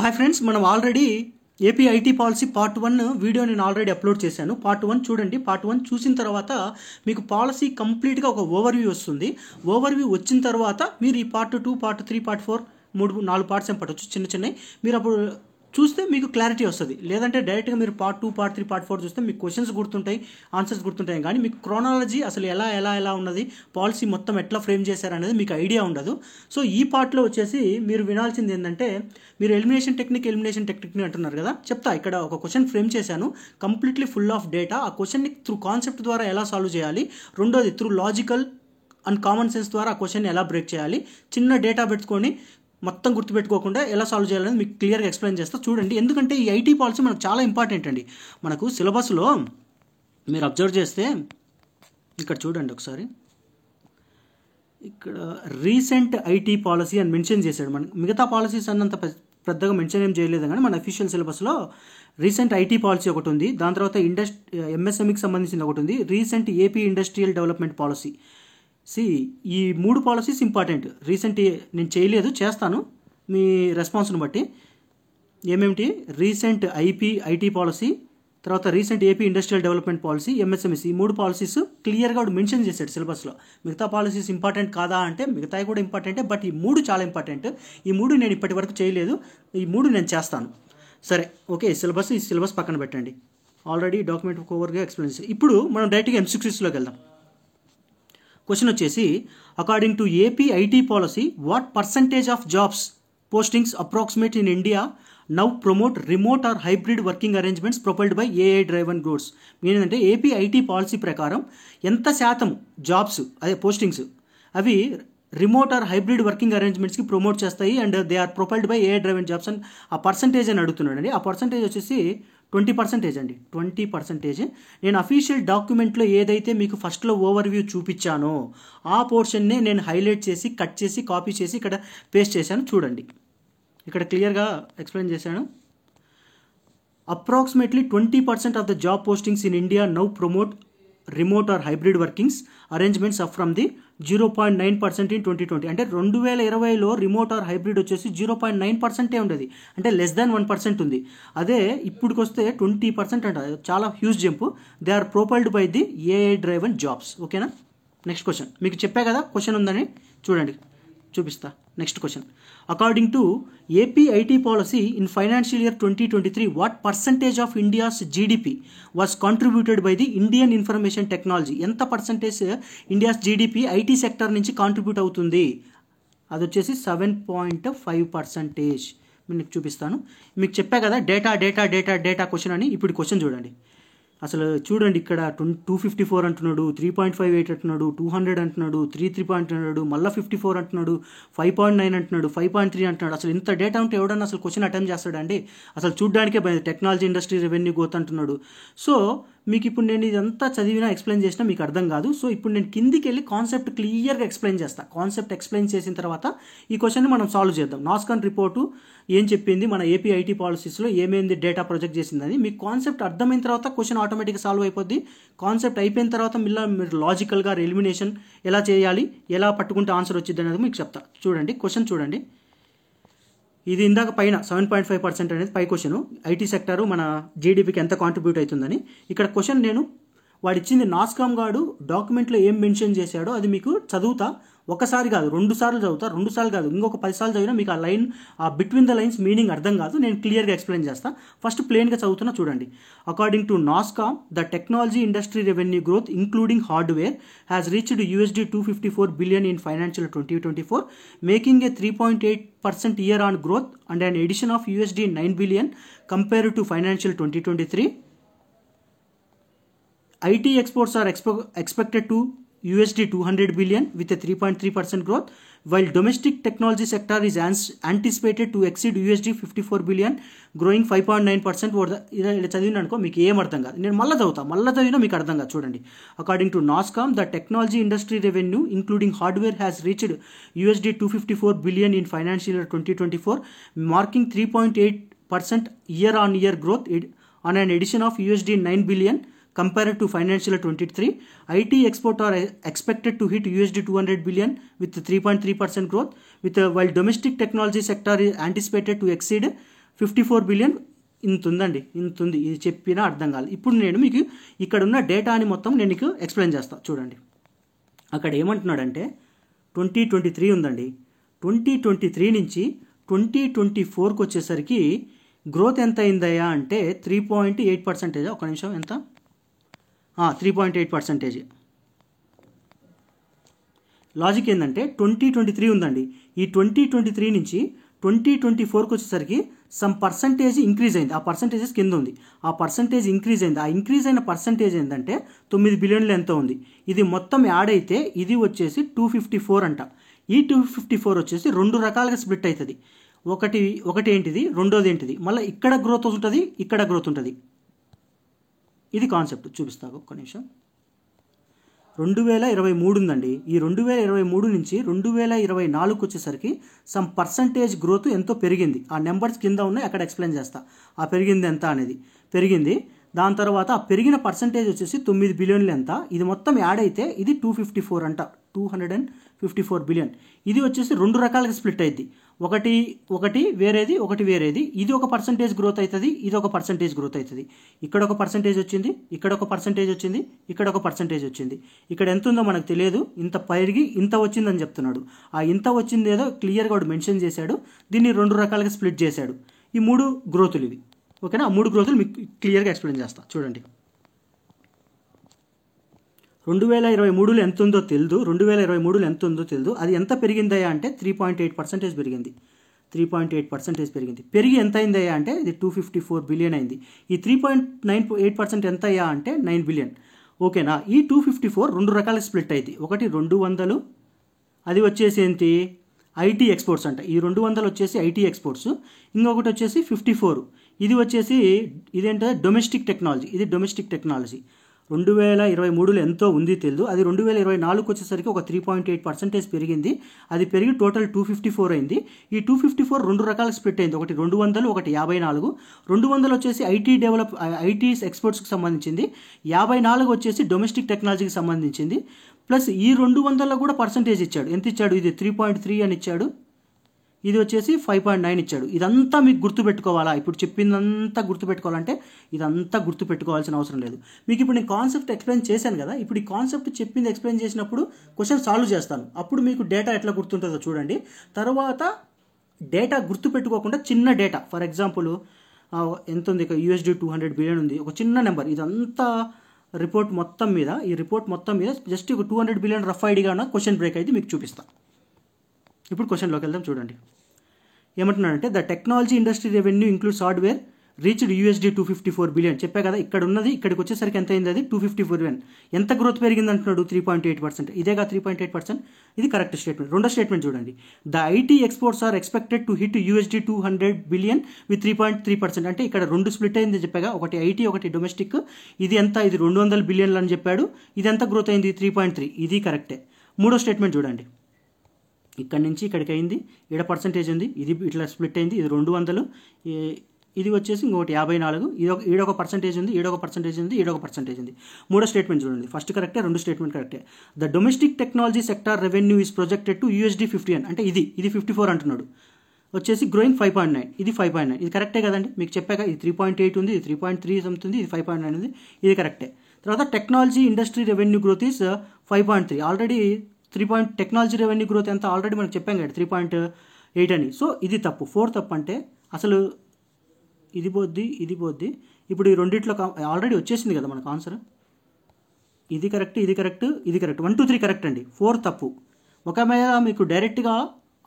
Hi friends, మనం already AP IT policy part 1 video నేను already upload చేశాను. Part 1 చూడండి. పార్ట్ 1 చూసిన తర్వాత మీకు పాలసీ కంప్లీట్గా ఒక ఓవర్వ్యూ వస్తుంది. ఓవర్వ్యూ వచ్చిన తర్వాత మీరు ఈ పార్ట్ 2, పార్ట్ 3, పార్ట్ 4 4 పార్ట్స్ ఏం పట్టవచ్చు, చిన్న చిన్నవి. మీరు అప్పుడు చూస్తే మీకు క్లారిటీ వస్తుంది. లేదంటే డైరెక్ట్గా మీరు పార్ట్ 2, పార్ట్ 3, పార్ట్ 4 చూస్తే మీకు క్వశ్చన్స్ గుర్తుంటాయి, ఆన్సర్స్ గుర్తుంటాయి, కానీ మీకు క్రోనాలజీ అసలు ఎలా ఉన్నది, పాలసీ మొత్తం ఎట్లా ఫ్రేమ్ చేశారనేది మీకు ఐడియా ఉండదు. సో ఈ పార్ట్లో వచ్చేసి మీరు వినాల్సింది ఏంటంటే, మీరు ఎలిమినేషన్ టెక్నిక్ అంటున్నారు కదా, చెప్తా. ఇక్కడ ఒక క్వశ్చన్ ఫ్రేమ్ చేశాను, కంప్లీట్లీ ఫుల్ ఆఫ్ డేటా. ఆ క్వశ్చన్ని త్రూ కాన్సెప్ట్ ద్వారా ఎలా సాల్వ్ చేయాలి, రెండోది through logical and common sense ద్వారా ఆ క్వశ్చన్ ఎలా బ్రేక్ చేయాలి, చిన్న డేటా పెట్టుకొని మొత్తం గుర్తుపెట్టుకోకుండా ఎలా సాల్వ్ చేయాలని మీకు క్లియర్గా ఎక్స్ప్లెయిన్ చేస్తా. చూడండి, ఎందుకంటే ఈ ఐటీ పాలసీ మనకు చాలా ఇంపార్టెంట్ అండి. మనకు సిలబస్లో మీరు అబ్జర్వ్ చేస్తే ఇక్కడ చూడండి ఒకసారి, ఇక్కడ రీసెంట్ ఐటీ పాలసీ అని మెన్షన్ చేశాడు. మన మిగతా పాలసీస్ అన్నంత పెద్దగా మెన్షన్ ఏం చేయలేదు, కానీ మన అఫీషియల్ సిలబస్లో రీసెంట్ ఐటీ పాలసీ ఒకటి ఉంది. దాని తర్వాత ఎంఎస్ఎంఈకి సంబంధించిన ఒకటి ఉంది, recent AP industrial development policy. ఈ 3 పాలసీస్ ఇంపార్టెంట్. రీసెంట్ నేను చేయలేదు, చేస్తాను మీ రెస్పాన్స్ని బట్టి. ఏమేమిటి? రీసెంట్ ఐటీ పాలసీ, తర్వాత recent AP industrial development policy, MSMEs. ఈ 3 పాలసీస్ క్లియర్గా వాడు మెన్షన్ చేశాడు సిలబస్లో. మిగతా పాలసీస్ ఇంపార్టెంట్ కాదా అంటే మిగతాయి కూడా ఇంపార్టెంటే, బట్ ఈ 3 చాలా ఇంపార్టెంట్. ఈ 3 నేను ఇప్పటి వరకు చేయలేదు, ఈ 3 నేను చేస్తాను. సరే, ఓకే. ఈ సిలబస్ పక్కన పెట్టండి. ఆల్రెడీ డాక్యుమెంట్ ఓవర్గా ఎక్స్ప్లెయిన్ చేసి ఇప్పుడు మనం డైరెక్ట్గా ఎంసీక్యూస్లోకి వెళ్దాం. క్వశ్చన్ వచ్చేసి, according to AP IT policy what percentage of jobs postings approximate in India now promote remote or hybrid working arrangements profiled by AI driven goods. ఏంటంటే ఏపీ ఐటీ పాలసీ ప్రకారం ఎంత శాతం జాబ్స్, అదే పోస్టింగ్స్, అవి remote or hybrid working అరేంజ్మెంట్స్కి promote చేస్తాయి and they are profiled by AI driven jobs అని ఆ పర్సంటేజ్ అని అడుగుతున్నాడు అండి. ఆ పర్సంటేజ్ వచ్చేసి 20% అండి. 20%. నేను అఫీషియల్ డాక్యుమెంట్లో ఏదైతే మీకు ఫస్ట్లో ఓవర్వ్యూ చూపించానో ఆ పోర్షన్నే నేను హైలైట్ చేసి, కట్ చేసి, కాపీ చేసి ఇక్కడ పేస్ట్ చేశాను. చూడండి, ఇక్కడ క్లియర్గా ఎక్స్ప్లెయిన్ చేశాను. Approximately 20% of the job postings in India now promote remote or hybrid workings arrangements of from the 0.9% in 2020. అంటే 2020లో రిమోట్ ఆర్ హైబ్రిడ్ వచ్చేసి 0.9% ఉండేది, అంటే లెస్ దాన్ 1% ఉంది. అదే ఇప్పుడుకి వస్తే 20% అంట, చాలా huge jump. They are profiled by the AI driven jobs. ఓకేనా? నెక్స్ట్ క్వశ్చన్ మీకు చెప్పా కదా క్వశ్చన్ ఉందని, చూడండి, చూపిస్తా. Next question, according to AP IT policy in financial year 2023 what percentage of India's GDP was contributed by the Indian information technology. ఎంత percentage India's GDP IT sector నుంచి contribute అవుతుంది? అది వచ్చేసి 7.5%. మీకు చూపిస్తాను. మీకు చెప్పా కదా డేటా క్వశ్చన్ అని. ఇప్పుడు క్వశ్చన్ చూడండి. అసలు చూడండి, ఇక్కడ 254 అంటున్నాడు, 3.58 అంటున్నాడు, 200 అంటున్నాడు, 33 అంటున్నాడు, మళ్ళీ 54 అంటున్నాడు, 5.9 అంటున్నాడు, 5.3 అంటున్నాడు. అసలు ఇంత డేటా ఉంటే ఎవడన్నా అసలు క్వశ్చన్ అటెంప్ట్ చేస్తాడండి? అసలు చూడడానికే టెక్నాలజీ ఇండస్ట్రీ రెవెన్యూ గ్రోత్ అంటున్నాడు. సో మీకు ఇప్పుడు నేను ఇదంతా చదివినా ఎక్స్ప్లెయిన్ చేసినా మీకు అర్థం కాదు. సో ఇప్పుడు నేను కిందికి వెళ్ళి కాన్సెప్ట్ క్లియర్గా ఎక్స్ప్లెయిన్ చేస్తాను. కాన్సెప్ట్ ఎక్స్ప్లెయిన్ చేసిన తర్వాత ఈ క్వశ్చన్ని మనం సాల్వ్ చేద్దాం. నాస్కాన్ రిపోర్టు ఏం చెప్పింది, మన ఏపీ ఐటీ పాలసీస్లో ఏమేంది డేటా ప్రొజెక్ట్ చేసిందని మీకు కాన్సెప్ట్ అర్థమైన తర్వాత క్వశ్చన్ ఆటోమేటిక్గా సాల్వ్ అయిపోద్ది. కాన్సెప్ట్ అయిపోయిన తర్వాత మీరు లాజికల్గా ఎలిమినేషన్ ఎలా చేయాలి, ఎలా పట్టుకుంటే ఆన్సర్ వచ్చింది అనేది మీకు చెప్తా. చూడండి, క్వశ్చన్ చూడండి. ఇది ఇందాక పైన 7.5% అనేది పై క్వశ్చన్, ఐటీ సెక్టారు మన జీడిపికి ఎంత కాంట్రిబ్యూట్ అవుతుందని. ఇక్కడ క్వశ్చన్ నేను వాడిచ్చింది నాస్కామ్ గాడు డాక్యుమెంట్లో ఏం మెన్షన్ చేశాడో అది మీకు చదువుతా. ఒకసారి కాదు, 2 సార్లు చదువుతా. 2 సార్లు కాదు, ఇంకొక 10 సార్లు చదివినా మీకు ఆ బిట్వీన్ ద లైన్స్ మీనింగ్ అర్థం కాదు. నేను క్లియర్గా ఎక్స్ప్లెయిన్ చేస్తా. ఫస్ట్ ప్లేన్గా చదువుతున్నా, చూడండి. According to NASSCOM the technology industry revenue growth including hardware has reached $254 billion in financial 2024, making a 3.8% year on growth and an addition of $9 billion compared to financial 2023. IT exports are expected to $200 billion with a 3.3% growth, while domestic technology sector is anticipated to exceed $54 billion, growing 5.9% over the. ఇలా చదివిన అనుకో మీకు ఏం అర్థం కాదు. నేను మళ్ళీ చదివినా మీకు అర్థం కాదు. చూడండి, according to NASSCOM the technology industry revenue including hardware has reached $254 billion in financial year 2024, marking 3.8% year on year growth on an addition of $9 billion compared to financial 23. IT export are expected to hit $200 billion with 3.3% growth, while domestic technology sector is anticipated to exceed 54 billion ఇంత ఉందండి, ఇంత ఉంది. ఇది చెప్పినా అర్థం కాలేదు. ఇప్పుడు నేను మీకు ఇక్కడ ఉన్న డేటాని మొత్తం నేను మీకు ఎక్స్ప్లెయిన్ చేస్తాను. చూడండి, అక్కడ ఏమంటున్నాడంటే 2023 ఉందండి. 2023 నుంచి 2024కి వచ్చేసరికి గ్రోత్ ఎంత అయిందయ్యా అంటే 3.8%. ఒక నిమిషం, ఎంత? 3.8%. లాజిక్ ఏంటంటే 2023 ఉందండి. ఈ 2023 నుంచి 2024కి వచ్చేసరికి సమ్ పర్సంటేజ్ ఇంక్రీజ్ అయింది. ఆ పర్సంటేజెస్ కింద ఉంది. ఆ పర్సంటేజ్ ఇంక్రీజ్ అయింది. ఆ ఇంక్రీజ్ అయిన పర్సంటేజ్ ఏంటంటే 9 బిలియన్లు ఎంతో ఉంది. ఇది మొత్తం యాడ్ అయితే ఇది వచ్చేసి 254 అంట. ఈ 254 వచ్చేసి 2 రకాలుగా స్ప్లిట్ అవుతుంది. ఒకటి ఏంటిది, రెండోది ఏంటిది, మళ్ళీ ఇక్కడ గ్రోత్ ఉంటుంది, ఇక్కడ గ్రోత్ ఉంటుంది. ఇది కాన్సెప్ట్ చూపిస్తాను, ఒక్క నిమిషం. 2023 ఉందండి. ఈ 2023 నుంచి 2024కి వచ్చేసరికి సమ్ పర్సంటేజ్ గ్రోత్ ఎంతో పెరిగింది. ఆ నెంబర్స్ కింద ఉన్నాయి, అక్కడ ఎక్స్ప్లెయిన్ చేస్తా. ఆ పెరిగింది ఎంత అనేది పెరిగింది. దాని తర్వాత ఆ పెరిగిన పర్సంటేజ్ వచ్చేసి 9 బిలియన్లు ఎంత. ఇది మొత్తం యాడ్ అయితే ఇది 254 అంట, 254 బిలియన్. ఇది వచ్చేసి 2 రకాలుగా స్ప్లిట్ అయింది. ఒకటి వేరేది. ఇది ఒక పర్సంటేజ్ గ్రోత్ అవుతుంది, ఇది ఒక పర్సంటేజ్ గ్రోత్ అవుతుంది. ఇక్కడ ఒక పర్సంటేజ్ వచ్చింది, ఇక్కడ ఒక పర్సంటేజ్ వచ్చింది, ఇక్కడ ఒక పర్సంటేజ్ వచ్చింది. ఇక్కడ ఎంత ఉందో మనకు తెలియదు. ఇంత పెరిగి ఇంత వచ్చిందని చెప్తున్నాడు. ఆ ఇంత వచ్చింది ఏదో క్లియర్గా వాడు మెన్షన్ చేశాడు. దీన్ని 2 రకాలుగా స్ప్లిట్ చేశాడు. ఈ 3 గ్రోతులు ఇవి. ఓకేనా? ఆ 3 గ్రోతులు మీకు క్లియర్గా ఎక్స్ప్లెయిన్ చేస్తా. చూడండి, 2023లో ఎంత ఉందో తెలియదు. 2023లో ఎంత ఉందో తెలియదు. అది ఎంత పెరిగిందయ్యా అంటే 3.8% పెరిగింది. 3.8% పెరిగింది. పెరిగి ఎంత అయిందయ్యా అంటే ఇది 254 బిలియన్ అయింది. ఈ 3.98% ఎంత అయ్యా అంటే 9 బిలియన్. ఓకేనా? ఈ 254 2 రకాల స్ప్లిట్ అయింది. ఒకటి 200, అది వచ్చేసి ఏంటి, ఐటీ ఎక్స్పోర్ట్స్ అంట. ఈ 200 వచ్చేసి ఐటీ ఎక్స్పోర్ట్స్. ఇంకొకటి వచ్చేసి 54, ఇది వచ్చేసి ఇదేంటంటే డొమెస్టిక్ టెక్నాలజీ. ఇది డొమెస్టిక్ టెక్నాలజీ. 2023లో ఎంతో ఉంది తెలియదు. అది 2024కి వచ్చేసరికి ఒక 3.8% పెరిగింది. అది పెరిగి టోటల్ 254 అయింది. ఈ 254 2 రకాల స్ప్లిట్ అయింది. ఒకటి 200, ఒకటి 54. 200 వచ్చేసి ఐటీ ఎక్స్పోర్ట్స్కి సంబంధించింది. 54 వచ్చేసి డొమెస్టిక్ టెక్నాలజీకి సంబంధించింది. ప్లస్ ఈ 200లో కూడా పర్సంటేజ్ ఇచ్చాడు. ఎంత ఇచ్చాడు? ఇది 3.3 అని ఇచ్చాడు. ఇది వచ్చేసి 5.9 ఇచ్చాడు. ఇదంతా మీకు గుర్తుపెట్టుకోవాలా? ఇప్పుడు చెప్పిందంతా గుర్తుపెట్టుకోవాలంటే ఇదంతా గుర్తుపెట్టుకోవాల్సిన అవసరం లేదు. మీకు ఇప్పుడు నేను కాన్సెప్ట్ ఎక్స్ప్లెయిన్ చేశాను కదా. ఇప్పుడు ఈ కాన్సెప్ట్ చెప్పింది ఎక్స్ప్లెయిన్ చేసినప్పుడు క్వశ్చన్ సాల్వ్ చేస్తాను. అప్పుడు మీకు డేటా ఎట్లా గుర్తుంటుందో చూడండి. తర్వాత డేటా గుర్తుపెట్టుకోకుండా చిన్న డేటా, ఫర్ ఎగ్జాంపుల్ ఎంత ఉంది, ఇక USD 200 బిలియన్ ఉంది, ఒక చిన్న నెంబర్. ఇదంతా రిపోర్ట్ మొత్తం మీద, ఈ రిపోర్ట్ మొత్తం మీద జస్ట్ ఒక 200 బిలియన్ రఫ్ ఐడిగా ఉన్న క్వశ్చన్ బ్రేక్ అయితే మీకు చూపిస్తాను. ఇప్పుడు క్వశ్చన్లోకి వెళ్దాం. చూడండి, ఏమంటున్నాడంటే the technology industry revenue includes hardware reached USD 254 billion. చెప్పా కదా, ఇక్కడ ఉన్నది ఇక్కడికి వచ్చేసరికి ఎంత అయింది? అది 254 బిలియన్. ఎంత గ్రోత్ పెరిగింది అంటున్నాడు? 3.8%. ఇదేగా 3.8%. ఇది కరెక్ట్ స్టేట్మెంట్. రెండో స్టేట్మెంట్ చూడండి, the IT exports are expected to hit USD 200 billion with 3.3%. అంటే ఇక్కడ 2 స్ప్లిట్ అయింది చెప్పాగా, ఒకటి ఐటీ, ఒకటి డొమెస్టిక్. ఇది ఎంత? ఇది 200 బిలియన్లు అని చెప్పాడు. ఇది ఎంత గ్రోత్ అయింది? 3.3. ఇది కరెక్టే. మూడో స్టేట్మెంట్ చూడండి, ఇక్కడ నుంచి ఇక్కడికి అయింది, ఇక్కడ పర్సంటేజ్ ఉంది, ఇది ఇట్లా స్ప్లిట్ అయింది. ఇది 200, ఇది వచ్చేసి ఇంకొకటి 54, ఈడొక పర్సంటేజ్ ఉంది, ఈడొక పర్సంటేజ్ ఉంది, ఈడొక పర్సంటేజ్ ఉంది. మూడో స్టేట్మెంట్ చూడండి, ఫస్ట్ కరెక్టే, రెండు స్టేట్మెంట్ కరెక్టే. The domestic technology sector revenue is projected to USD 51. అంటే ఇది 54 అంటున్నాడు. వచ్చేసి గ్రోయింగ్ 5.9. ఇది 5.9. ఇది కరెక్టే కదండి, మీకు చెప్పాక. ఇది 3.8 ఉంది, ఇది 3.3 ఉంది, ఇది 5.9 ఉంది, ఇది కరెక్టే. తర్వాత technology industry revenue growth is 5.3. Already technology revenue growth ఎంత ఆల్రెడీ మనకు చెప్పాం కదా, 3.8 అని. సో ఇది తప్పు. 4 తప్పు. అంటే అసలు ఇది పోద్ది, ఇది పోద్ది. ఇప్పుడు ఈ రెండిట్లో ఆల్రెడీ వచ్చేసింది కదా మనకు ఆన్సర్. ఇది కరెక్ట్, ఇది కరెక్ట్, ఇది కరెక్ట్. 1 2 3 కరెక్ట్ అండి. 4 తప్పు. ఒకవేళ మీకు డైరెక్ట్గా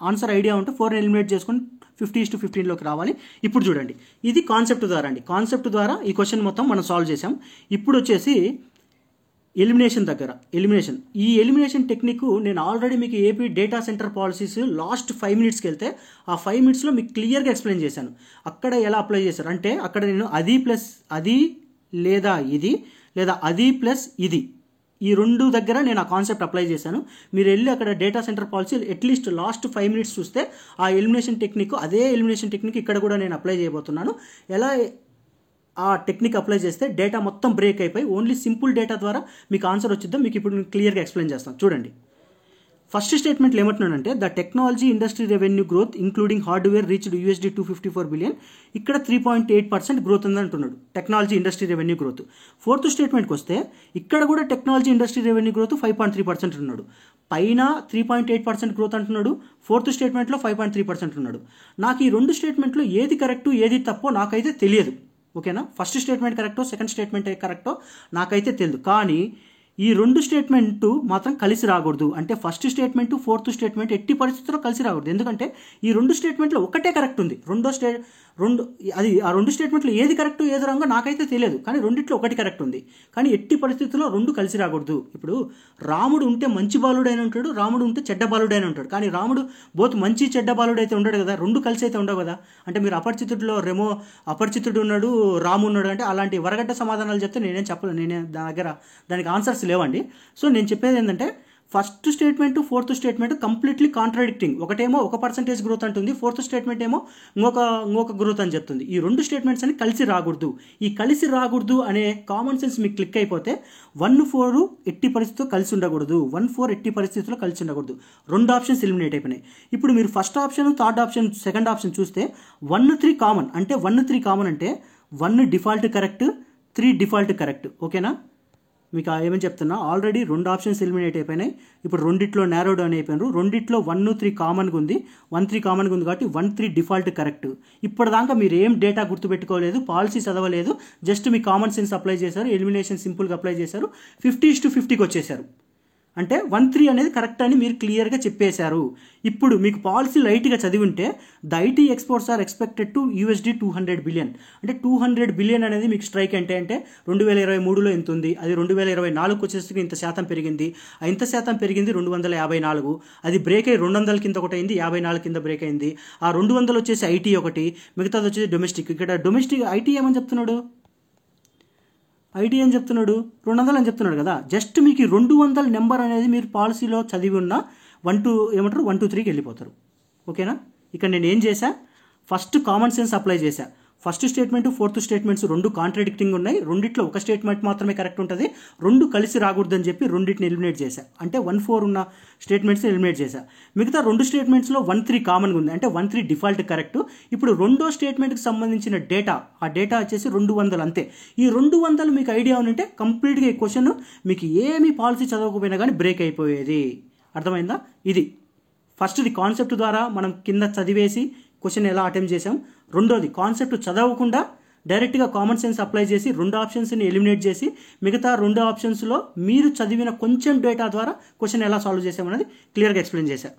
ఆన్సర్ ఐడియా ఉంటే 4 ఎలిమినేట్ చేసుకొని 50:15లోకి రావాలి. ఇప్పుడు చూడండి, ఇది కాన్సెప్ట్ ద్వారా అండి. కాన్సెప్ట్ ద్వారా ఈ క్వశ్చన్ మొత్తం మనం సాల్వ్ చేసాం. ఇప్పుడు వచ్చేసి ఎలిమినేషన్ దగ్గర, ఈ ఎలిమినేషన్ టెక్నిక్ నేను ఆల్రెడీ మీకు AP data centre policies last 5 మినిట్స్కి వెళ్తే ఆ 5 మినిట్స్లో మీకు క్లియర్గా ఎక్స్ప్లెయిన్ చేశాను. అక్కడ ఎలా అప్లై చేశారు అంటే, అక్కడ నేను అది ప్లస్ అది లేదా ఇది లేదా అది ప్లస్ ఇది, ఈ రెండు దగ్గర నేను ఆ కాన్సెప్ట్ అప్లై చేశాను. మీరు వెళ్ళి అక్కడ data centre policy at least last 5 minutes చూస్తే ఆ ఎలిమినేషన్ టెక్నిక్, అదే ఎలిమినేషన్ టెక్నిక్ ఇక్కడ కూడా నేను అప్లై చేయబోతున్నాను. ఎలా ఆ టెక్నిక్ అప్లై చేస్తే డేటా మొత్తం బ్రేక్ అయిపోయి ఓన్లీ సింపుల్ డేటా ద్వారా మీకు ఆన్సర్ వచ్చిద్దాం మీకు ఇప్పుడు నేను క్లియర్గా ఎక్స్ప్లెయిన్ చేస్తాను. చూడండి, ఫస్ట్ స్టేట్మెంట్లో ఏమంటున్నాడంటే the technology industry revenue growth including hardware reached $254 billion, ఇక్కడ 3.8% గ్రోత్ ఉంది అంటున్నాడు technology industry revenue growth. Fourth స్టేట్మెంట్కి వస్తే ఇక్కడ కూడా టెక్నాలజీ ఇండస్ట్రీ రెవెన్యూ గ్రోత్ 5.3% ఉన్నాడు. పైన 3.8% గ్రోత్ అంటున్నాడు, ఫోర్త్ స్టేట్మెంట్లో 5.3% ఉన్నాడు. నాకు ఈ రెండు స్టేట్మెంట్లో ఏది కరెక్టు ఏది తప్పో నాకైతే తెలియదు. ఓకేనా, ఫస్ట్ స్టేట్మెంట్ కరెక్టో సెకండ్ స్టేట్మెంట్ కరెక్టో నాకైతే తెలియదు. కానీ ఈ రెండు స్టేట్మెంటు మాత్రం కలిసి రాకూడదు. అంటే ఫస్ట్ స్టేట్మెంటు ఫోర్త్ స్టేట్మెంట్ ఎట్టి పరిస్థితుల్లో కలిసి రాకూడదు. ఎందుకంటే ఈ రెండు స్టేట్మెంట్లో ఒకటే కరెక్ట్ ఉంది. ఆ రెండు స్టేట్మెంట్లో ఏది కరెక్ట్ ఏది రాంగో నాకైతే తెలియదు. కానీ రెండిట్లో ఒకటి కరెక్ట్ ఉంది. కానీ ఎట్టి పరిస్థితుల్లో రెండు కలిసి రాకూడదు. ఇప్పుడు రాముడు ఉంటే మంచి బాలుడైన ఉంటాడు, రాముడు ఉంటే చెడ్డ బాలుడైన ఉంటాడు. కానీ రాముడు బోత్ మంచి చెడ్డ బాలుడు అయితే ఉండడు కదా, రెండు కలిసి అయితే ఉండవు కదా. అంటే మీరు అపరిచితుడిలో అపరిచితుడు ఉన్నాడు, రాము ఉన్నాడు అంటే అలాంటి వరగడ్డ సమాధానాలు చెప్తే నేనేం చెప్పలేదు. దానికి ఆన్సర్స్ లేవండి. సో నేను చెప్పేది ఏంటంటే first statement fourth statement completely contradicting. ఒకటేమో 1% గ్రోత్ అంటుంది, ఫోర్త్ స్టేట్మెంట్ ఏమో ఇంకొక గ్రోత్ అని చెప్తుంది. ఈ రెండు స్టేట్మెంట్స్ అని కలిసి రాకూడదు. ఈ కలిసి రాకూడదు అనే కామన్ సెన్స్ మీకు క్లిక్ అయిపోతే 1-4 ఎట్టి పరిస్థితుల్లో కలిసి ఉండకూడదు, 1-4 ఎట్టి పరిస్థితుల్లో కలిసి ఉండకూడదు. రెండు ఆప్షన్స్ ఎలిమినేట్ అయిపోయినాయి. ఇప్పుడు మీరు first option, third option, second option చూస్తే 1-3 కామన్. అంటే 1-3 కామన్ అంటే 1 డిఫాల్ట్ కరెక్ట్, 3 డిఫాల్ట్ కరెక్ట్. ఓకేనా, మీకు ఏమని చెప్తున్నా, ఆల్రెడీ రెండు ఆప్షన్స్ ఎలిమినేట్ అయిపోయినాయి. ఇప్పుడు రెండిట్లో నేరో డౌన్ అయిపోయినారు. రెండిట్లో 1-3 కామన్గా ఉంది, 1-3 కామన్గా ఉంది కాబట్టి 1-3 డిఫాల్ట్ కరెక్ట్. ఇప్పటిదాకా మీరు ఏం డేటా గుర్తుపెట్టుకోలేదు, పాలసీ చదవలేదు, జస్ట్ మీ కామన్ సెన్స్ అప్లై చేశారు, ఎలిమినేషన్ సింపుల్గా అప్లై చేశారు, 50:50కి వచ్చేసారు. అంటే 1-3 అనేది కరెక్ట్ అని మీరు క్లియర్గా చెప్పేశారు. ఇప్పుడు మీకు పాలసీ లైట్గా చదివి ఉంటే the IT exports are expected to $200 billion. అంటే 200 బిలియన్ అనేది మీకు స్ట్రైక్ అంటే 2023లో ఎంత ఉంది, అది 2024 వచ్చేసరికి ఇంత శాతం పెరిగింది. ఇంత శాతం పెరిగింది 254. అది బ్రేక్ అయ్యి 200 కింద ఒకటి అయింది, 54 కింద బ్రేక్ అయింది. ఆ 200 వచ్చేసి ఐటీ ఒకటి, మిగతాది వచ్చేసి డొమెస్టిక్. ఇక్కడ డొమెస్టిక్ ఐటీ ఏమని చెప్తున్నాడు, ఐటీ అని చెప్తున్నాడు, 200 అని చెప్తున్నాడు కదా. జస్ట్ మీకు 200 నెంబర్ అనేది మీరు పాలసీలో చదివి ఉన్న 1-3కి వెళ్ళిపోతారు. ఓకేనా, ఇక్కడ నేను ఏం చేశా, ఫస్ట్ కామన్ సెన్స్ అప్లై చేశా. ఫస్ట్ స్టేట్మెంట్ ఫోర్త్ స్టేట్మెంట్స్ రెండు కాంట్రాడిక్టింగ్ ఉన్నాయి, రెండిట్లో ఒక స్టేట్మెంట్ మాత్రమే కరెక్ట్ ఉంటుంది, రెండు కలిసి రాకూడదని చెప్పి రెండింటిని ఎలిమినేట్ చేశా. అంటే 1-4 ఉన్న స్టేట్మెంట్స్ ఎలిమినేట్ చేశా. మిగతా రెండు స్టేట్మెంట్స్లో 1-3 కామన్గా ఉంది, అంటే 1-3 డిఫాల్ట్ కరెక్ట్. ఇప్పుడు రెండో స్టేట్మెంట్కి సంబంధించిన డేటా, ఆ డేటా వచ్చేసి 200 అంతే. ఈ 200 మీకు ఐడియా ఉంటే కంప్లీట్గా ఈ క్వశ్చన్ మీకు ఏమీ పాలసీ చదవకపోయినా కానీ బ్రేక్ అయిపోయేది. అర్థమైందా? ఇది ఫస్ట్ది కాన్సెప్ట్ ద్వారా మనం కింద చదివేసి క్వశ్చన్ ఎలా అటెంప్ట్ చేసాం. రెండోది కాన్సెప్ట్ చదవకుండా డైరెక్ట్గా కామన్ సెన్స్ అప్లై చేసి రెండు ఆప్షన్స్ని ఎలిమినేట్ చేసి మిగతా రెండు ఆప్షన్స్లో మీరు చదివిన కొంచెం డేటా ద్వారా క్వశ్చన్ ఎలా సాల్వ్ చేసామనేది క్లియర్గా ఎక్స్ప్లెయిన్ చేశాను.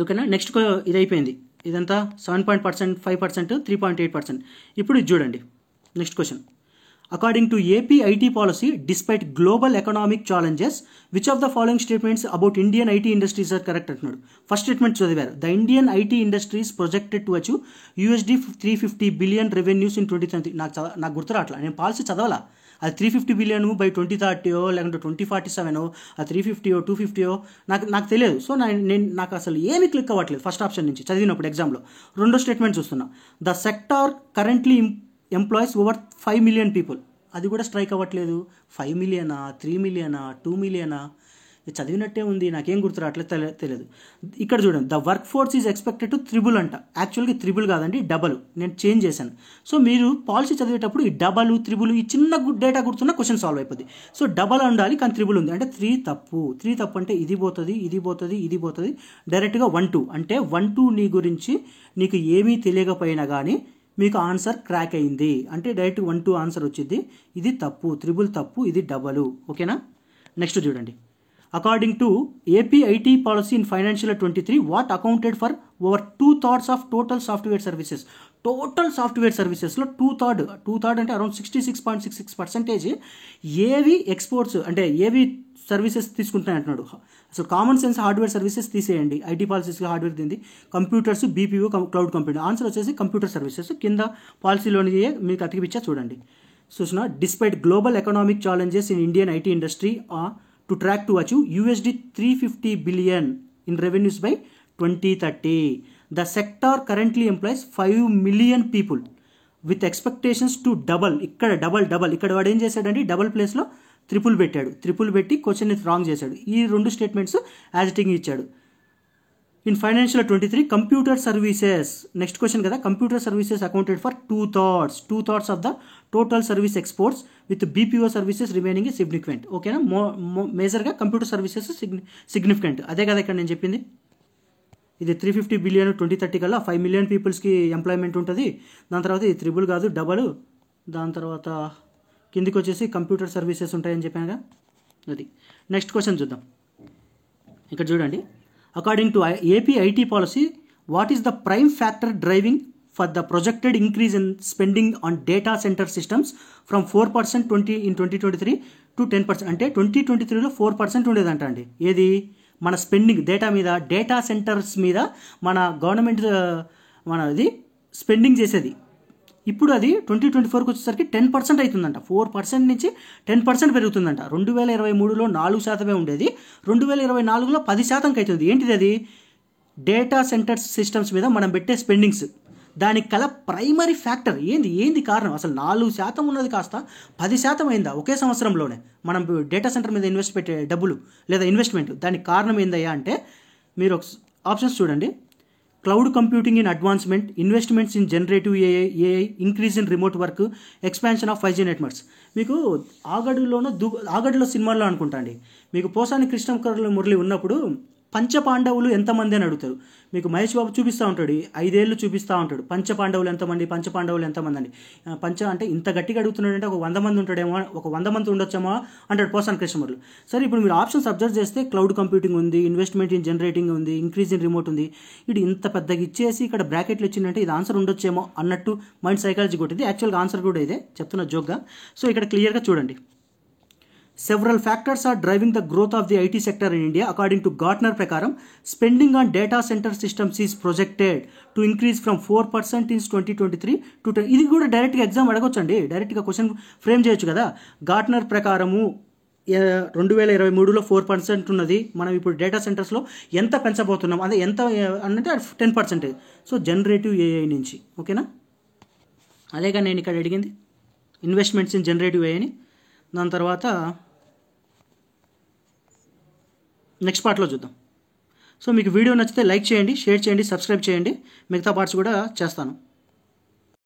ఓకేనా, నెక్స్ట్ ఇది అయిపోయింది. ఇదంతా 7%, 5%, 3.8%. ఇప్పుడు ఇది చూడండి, next question. According to AP IT policy, despite global economic challenges, which of the following statements about Indian IT industries are correct అంటున్నాడు. ఫస్ట్ స్టేట్మెంట్ చదివారు, the Indian IT industries projected to achieve $350 billion revenues in 2030. నాకు గుర్తు రావట్లా, నేను policy చదవాలా. అది 350 billion by 2030 లేకుంటే 2047 ఆ 350 250 నాకు తెలియదు. సో నాకు అసలు ఏమీ క్లిక్ అవ్వట్లేదు ఫస్ట్ ఆప్షన్ నుంచి చదివినప్పుడు ఎగ్జామ్లో. రెండో స్టేట్మెంట్ చూస్తున్నా, the sector currently employees over 5 million people. అది కూడా స్ట్రైక్ అవ్వట్లేదు. 5 మిలియనా, 3 మిలియనా, 2 మిలియనా, చదివినట్టే ఉంది, నాకేం గుర్తు రావట్లేదు, తెలియదు. ఇక్కడ చూడండి, the work force is expected to 3 అంట. యాక్చువల్గా 3 కాదండి, డబల్. నేను చేంజ్ చేశాను. సో మీరు పాలసీ చదివేటప్పుడు ఈ డబల్ 3 ఈ చిన్న డేటా గుర్తున్న క్వశ్చన్ సాల్వ్ అయిపోద్ది. సో డబల్ ఉండాలి కానీ 3 ఉంది, అంటే 3 తప్పు. 3 తప్పు అంటే ఇది పోతుంది, ఇది పోతుంది, ఇది పోతుంది, డైరెక్ట్గా 1-2. అంటే 1-2 నీ గురించి నీకు ఏమీ తెలియకపోయినా కానీ మీకు ఆన్సర్ క్రాక్ అయింది అంటే డైరెక్ట్ 1-2 ఆన్సర్ వచ్చింది. ఇది తప్పు, 3 తప్పు, ఇది డబల్. ఓకేనా, నెక్స్ట్ చూడండి. According to AP IT policy in financial 23, what accounted for over 2/3 of total software services. Total software సర్వీసెస్లో 2/3 అంటే అరౌండ్ 66.66% ఏవి ఎక్స్పోర్ట్స్ అంటే ఏవి సర్వీసెస్ తీసుకుంటున్నాయి అంటున్నాడు. అసలు కామన్ సెన్స్ హార్డ్వేర్ సర్వీసెస్ తీసేయండి, ఐటీ పాలసీస్లో హార్డ్వేర్ తింది, computers, BPO, cloud computing. Answer వచ్చేసి కంప్యూటర్ సర్వీసెస్. కింద పాలసీలోని మీకు అతికిపిచ్చా చూడండి. చూసిన, despite global economic challenges in Indian IT industry to track to achieve $350 billion in revenues by 2030. The sector currently employs 5 million people with expectations to double. ఇక్కడ double ఇక్కడ వాడు ఏం చేశాడండి, డబల్ ప్లేస్లో ట్రిపుల్ పెట్టి క్వశ్చన్ని రాంగ్ చేశాడు. ఈ 2 స్టేట్మెంట్స్ యాజ్ ఇట్ ఈజ్ ఇచ్చాడు. In financial 23 computer services, next question కదా, computer services accounted for 2/3 of the total service exports with BPO services remaining significant. ఓకేనా, మేజర్గా కంప్యూటర్ సర్వీసెస్ సిగ్నిఫికెంట్. అదే కదా ఇక్కడ నేను చెప్పింది. ఇది 350 బిలియన్ 2030 కల్లా 5 మిలియన్ పీపుల్స్కి ఎంప్లాయ్మెంట్ ఉంటుంది. దాని తర్వాత ఇది త్రిబుల్ కాదు డబల్. దాని తర్వాత కిందికి వచ్చేసి కంప్యూటర్ సర్వీసెస్ ఉంటాయని చెప్పానుగా అది. నెక్స్ట్ క్వశ్చన్ చూద్దాం. ఇక్కడ చూడండి, according to AP IT policy what is the prime factor driving for the projected increase in spending on data centre systems from 4% in 2023 to 10%. అంటే 2023లో 4% ఉండేదంట అండి. ఏది మన స్పెండింగ్ డేటా మీద, డేటా సెంటర్స్ మీద మన గవర్నమెంట్ మనది స్పెండింగ్ చేసేది. ఇప్పుడు అది 2024కి వచ్చేసరికి 10% అవుతుందంట. 4% నుంచి 10% పెరుగుతుందంట. 2023లో 4% ఉండేది, 2024లో 10%కి అవుతుంది. ఏంటిది అది? డేటా సెంటర్స్ సిస్టమ్స్ మీద మనం పెట్టే స్పెండింగ్స్. దానికి కల ప్రైమరీ ఫ్యాక్టర్ ఏంది కారణం? అసలు 4% ఉన్నది కాస్త 10% అయిందా ఒకే సంవత్సరంలోనే మనం డేటా సెంటర్ మీద ఇన్వెస్ట్ పెట్టే డబ్బులు లేదా ఇన్వెస్ట్మెంట్? దానికి కారణం ఏందయ్యా అంటే మీరు ఆప్షన్స్ చూడండి. Cloud computing in advancement, investments in generative AI, increase in remote work, expansion of 5G networks. మీకు ఆగడిలో సినిమాల్లో అనుకుంటా అండి, మీకు పోసాని కృష్ణ మురళి ఉన్నప్పుడు పంచపాండవులు ఎంతమంది అని అడుగుతారు. మీకు మహేష్ బాబు చూపిస్తూ ఉంటాడు, 5 ఏళ్ళు చూపిస్తూ ఉంటాడు, పంచపాండవులు ఎంతమంది అండి. అంటే ఇంత గట్టిగా అడుగుతున్నాడంటే ఒక 100 మంది ఉంటాడేమో, ఒక 100 మంది ఉండొచ్చేమో అంటాడు పోసాని కృష్ణమురళి. సరే, ఇప్పుడు మీరు ఆప్షన్స్ అబ్జర్వ్ చేస్తే క్లౌడ్ కంప్యూటింగ్ ఉంది, ఇన్వెస్ట్మెంట్ ఇన్ జనరేటింగ్ ఉంది, ఇంక్రీజ్ ఇన్ రిమోట్ ఉంది. ఇది ఇంత పెద్దగా ఇచ్చేసి ఇక్కడ బ్రాకెట్లు ఇచ్చిందంటే ఇది ఆన్సర్ ఉండొచ్చేమో అన్నట్టు మైండ్ సైకాలజీ కొట్టింది. యాక్చువల్గా ఆన్సర్ కూడా ఇదే, చెప్తున్న జోక్గా. సో ఇక్కడ క్లియర్గా చూడండి. Several factors are driving the growth of the IT sector in India. According to Gartner ప్రకారం spending on data center systems is projected to increase from 4% in 2023 to 10. ఇది కూడా డైరెక్ట్గా ఎగ్జామ్ అడగొచ్చండి, డైరెక్ట్గా క్వశ్చన్ ఫ్రేమ్ చేయొచ్చు కదా. గార్ట్నర్ ప్రకారము 2023లో 4% ఉన్నది, మనం ఇప్పుడు డేటా సెంటర్స్లో ఎంత పెంచబోతున్నాం, అదే ఎంత అంటే 10%. సో జనరేటివ్ ఏఐ నుంచి. ఓకేనా, అదేగా నేను ఇక్కడ అడిగింది, ఇన్వెస్ట్మెంట్స్ ఇన్ జనరేటివ్ ఏఐని. దాని తర్వాత నెక్స్ట్ పార్ట్లో చూద్దాం. సో మీకు వీడియో నచ్చితే లైక్ చేయండి, షేర్ చేయండి, సబ్స్క్రైబ్ చేయండి. మిగతా పార్ట్స్ కూడా చేస్తాను.